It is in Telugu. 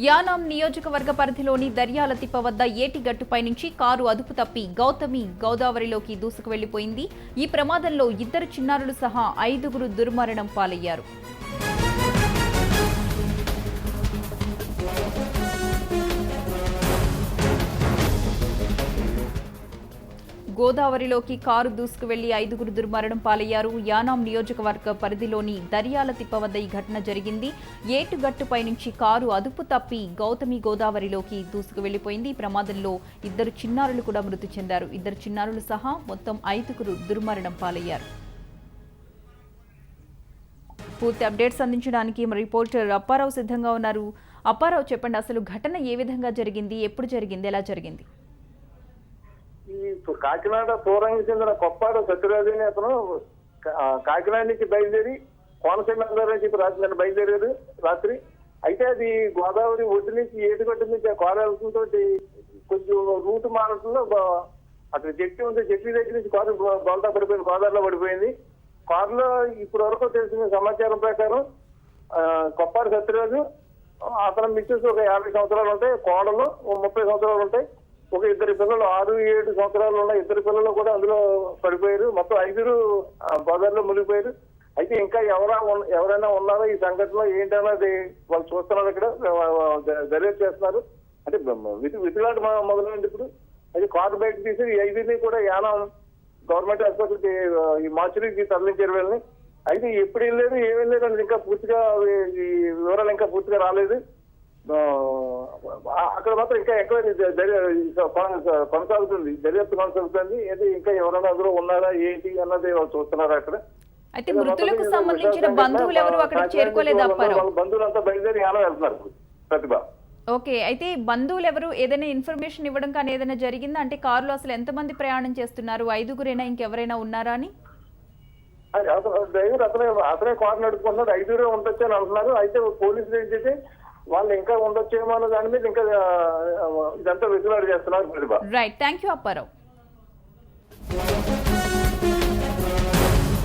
యానాం నియోజకవర్గ పరిధిలోని దర్యాల తిప్ప వద్ద ఏటిగట్టుపై నుంచి కారు అదుపు తప్పి గౌతమి గోదావరిలోకి దూసుకు వెళ్లిపోయింది. ఈ ప్రమాదంలో 2 చిన్నారులు సహా 5గురు దుర్మరణం పాలయ్యారు. గోదావరిలోకి కారు దూసుకు వెళ్లి 5గురు దుర్మరణం పాలయ్యారు. యానాం నియోజకవర్గ పరిధిలోని దర్యాల తిప్ప వద్ద ఈ ఘటన జరిగింది. ఏటుగట్టుపై నుంచి కారు అదుపు తప్పి గౌతమి గోదావరిలోకి దూసుకు వెళ్లిపోయింది. ఈ ప్రమాదంలో 2 చిన్నారులు కూడా మృతి చెందారు. 2 చిన్నారులు సహా మొత్తం 5గురు దుర్మరణం పాలయ్యారు. పూర్తి అప్డేట్స్ అందించడానికి రిపోర్టర్ అప్పారావు సిద్ధంగా ఉన్నారు. అప్పారావు, చెప్పండి, అసలు ఘటన ఏ విధంగా జరిగింది, ఎప్పుడు జరిగింది, ఎలా జరిగింది? కాకినాడ పూర్వంకి చెందిన కొప్పాడు సత్యరాజు అని అతను కాకినాడ నుంచి బయలుదేరి కోనసీమ అని చెప్పి రాత్రి బయలుదేరారు రాత్రి. అయితే అది గోదావరి ఒడ్డు నుంచి ఏటుగట్టు నుంచి ఆ కారు వెళ్తుంతో కొంచెం రూట్ మారటంలో అక్కడ జట్టి ఉంది, జట్టి దగ్గర నుంచి కారు బోల్తా పడిపోయింది, గోదావరిలో పడిపోయింది. కారులో ఇప్పటి వరకు తెలిసిన సమాచారం ప్రకారం కొప్పాడు సత్యరాజు, అతను మిస్సెస్ ఒక 50 సంవత్సరాలు ఉంటాయి, కోడలు 30 సంవత్సరాలు ఉంటాయి, ఒక 2 పిల్లలు 6-7 సంవత్సరాలు ఉన్న 2 పిల్లలు కూడా అందులో పడిపోయారు. మొత్తం 5గురు గోదావరిలో మునిగిపోయారు. అయితే ఇంకా ఎవరైనా ఉన్నారో ఈ సంఘటనలో ఏంటన్నది వాళ్ళు చూస్తున్నారు, ఇక్కడ దర్యాప్తు చేస్తున్నారు. అంటే వితులాట మొదలైంది ఇప్పుడు. అయితే కారు బయట తీసి ఈ 5ని కూడా యానం గవర్నమెంట్ ఆసుపత్రికి ఈ మార్చురీకి తరలించారు వీళ్ళని. అయితే ఎప్పుడు వెళ్ళలేదు, ఏం వెళ్ళలేదు అనేది ఇంకా పూర్తిగా ఈ వివరాలు ఇంకా పూర్తిగా రాలేదు. అక్కడ మాత్రం ఇంకా ఎంక్వైరీ కొనసాగుతుంది, దర్యాప్తు కొనసాగుతుంది. అయితే ఇంకా ఎవరైనా అందులో ఉన్నారా ఏంటి అన్నది వాళ్ళు చూస్తున్నారు అక్కడ. అయితే మృతులకు సంబంధించిన బంధువులు ఎవరు అక్కడ చేరుకోలేదా? బంధువులంతా బయలుదేరి యానం వెళ్తున్నారు ప్రతిభ. ఓకే, అయితే బంధువులు ఎవరు ఏదైనా ఇన్ఫర్మేషన్ ఇవ్వడం కానీ ఏదైనా జరిగిందా? అంటే కారులో అసలు ఎంతమంది ప్రయాణం చేస్తున్నారు, 5గురైనా ఇంకెవరైనా ఉన్నారా అని? డ్రైవర్ అతనే కారు నడుపుకుంటున్నారు, 5గురే ఉండొచ్చు అని అంటున్నారు. అయితే పోలీసులు ఏంటంటే వాళ్ళు ఇంకా ఉండొచ్చేమో అన్న దాని మీద ఇంకా ఇదంతా వెసులాడు చేస్తున్నారు. Right, thank you Apparao.